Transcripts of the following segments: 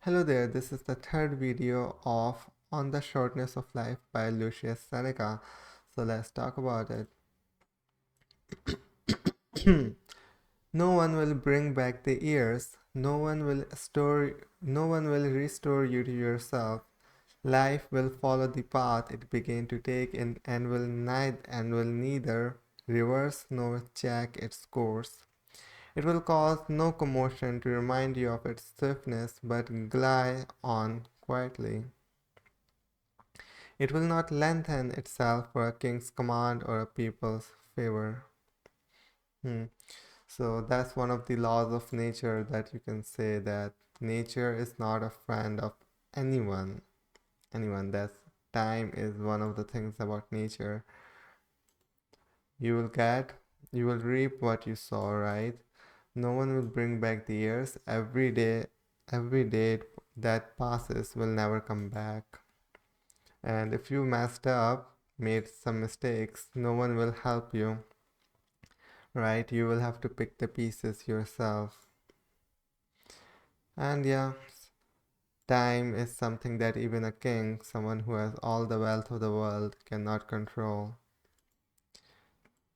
Hello there, this is the third video of On the Shortness of Life by Lucius Seneca. So let's talk about it. No one will bring back the years. No one will restore you to yourself. Life will follow the path it began to take and will neither reverse nor check its course. It will cause no commotion to remind you of its swiftness, but glide on quietly. It will not lengthen itself for a king's command or a people's favor. Hmm. So that's one of the laws of nature that you can say that nature is not a friend of anyone. That's time is one of the things about nature. You will get, you will reap what you sow, right? No one will bring back the years. Every day that passes will never come back. And if you messed up, made some mistakes, no one will help you, right? You will have to pick the pieces yourself. And yeah, time is something that even a king, someone who has all the wealth of the world, cannot control.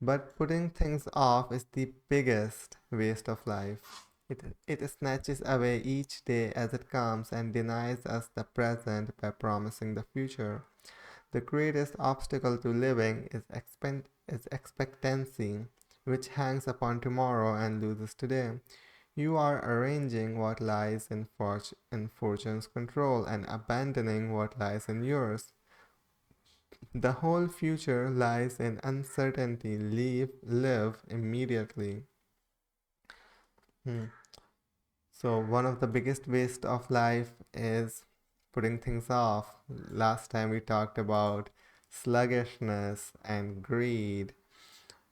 But putting things off is the biggest waste of life. It snatches away each day as it comes and denies us the present by promising the future. The greatest obstacle to living is expectancy, which hangs upon tomorrow and loses today. You are arranging what lies in fortune's control and abandoning what lies in yours. The whole future lies in uncertainty. Live immediately. Hmm. So, one of the biggest waste of life is putting things off. Last time we talked about sluggishness and greed,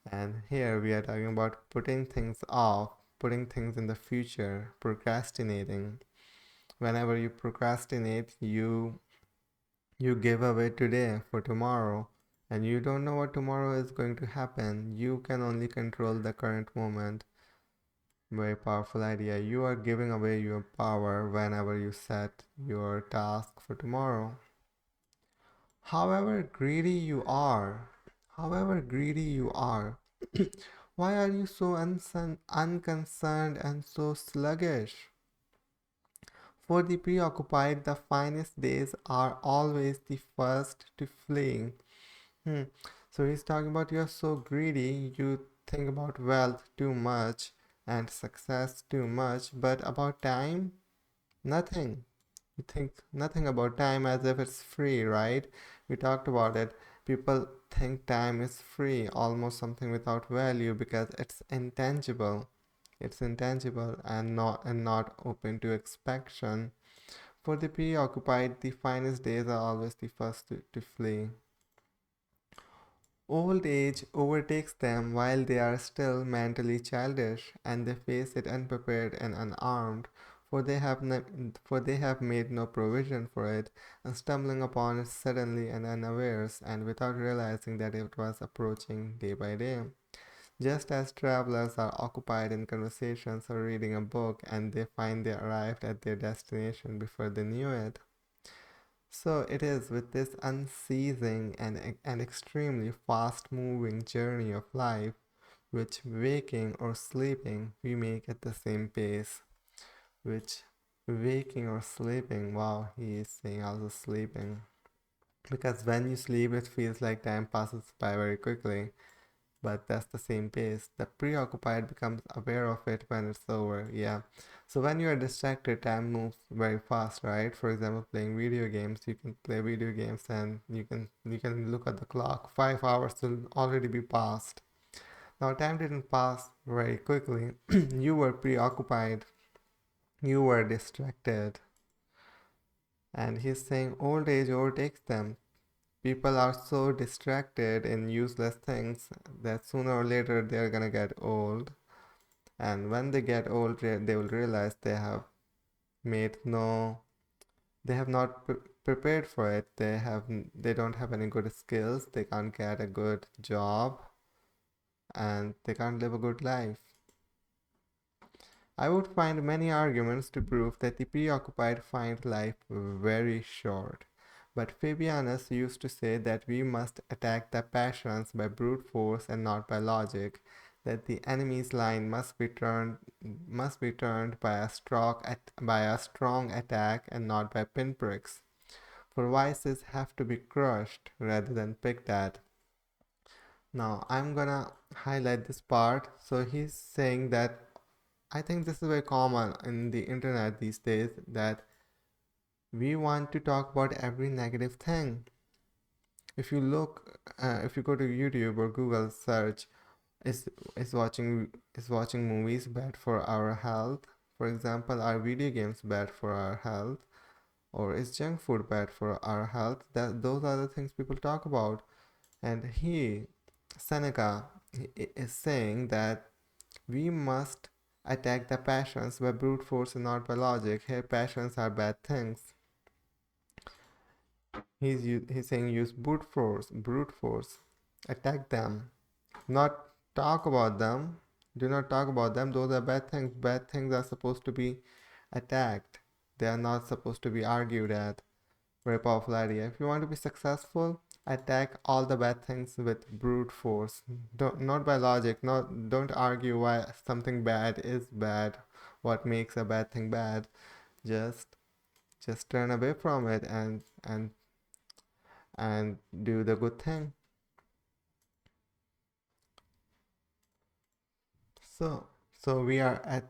and here we are talking about putting things off, putting things in the future, procrastinating. Whenever you procrastinate, you give away today for tomorrow, and you don't know what tomorrow is going to happen. You can only control the current moment. Very powerful idea. You are giving away your power whenever you set your task for tomorrow. However greedy you are, however greedy you are, why are you so unconcerned and so sluggish? For the preoccupied, the finest days are always the first to flee. Hmm. So he's talking about you're so greedy, you think about wealth too much and success too much, but about time, nothing. You think nothing about time as if it's free, right? We talked about it. People think time is free, almost something without value because it's intangible. It's intangible and not open to expansion. For the preoccupied, the finest days are always the first to flee. Old age overtakes them while they are still mentally childish, and they face it unprepared and unarmed, for for they have made no provision for it, and stumbling upon it suddenly and unawares, and without realizing that it was approaching day by day. Just as travelers are occupied in conversations or reading a book, and they find they arrived at their destination before they knew it. So it is with this unceasing and extremely fast moving journey of life, which waking or sleeping we make at the same pace, which waking or sleeping, wow, he is saying also sleeping. Because when you sleep, it feels like time passes by very quickly, but that's the same pace. The preoccupied becomes aware of it when it's over. Yeah. So when you are distracted, time moves very fast, right? For example, playing video games, you can play video games and you can look at the clock. 5 hours will already be passed. Now time didn't pass very quickly. You were preoccupied. You were distracted. And he's saying old age overtakes them. People are so distracted in useless things that sooner or later they're gonna get old, and when they get old they will realize made no they have not prepared for it. They don't have any good skills, they can't get a good job, and they can't live a good life. I would find many arguments to prove that the preoccupied find life very short. But Fabianus used to say that we must attack the passions by brute force and not by logic, that the enemy's line must be turned by a strong attack and not by pinpricks. For vices have to be crushed rather than picked at. Now I'm gonna highlight this part. So he's saying that I think this is very common in the internet these days that we want to talk about every negative thing. If you go to YouTube or Google search, is is watching movies bad for our health? For example, are video games bad for our health? Or is junk food bad for our health? That those are the things people talk about. And Seneca, is saying that we must attack the passions by brute force and not by logic. Here, passions are bad things. He's saying use brute force, attack them, not talk about them. Do not talk about them. Those are bad things. Bad things are supposed to be attacked. They are not supposed to be argued at. Very powerful idea. If you want to be successful, attack all the bad things with brute force. Not by logic. Don't argue why something bad is bad. What makes a bad thing bad? Just just turn away from it and do the good thing. So we are at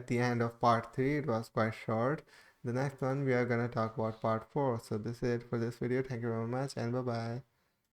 the end of part 3. It was quite short. The next one we are gonna talk about part 4. So this is it for this video. Thank you very much and bye bye.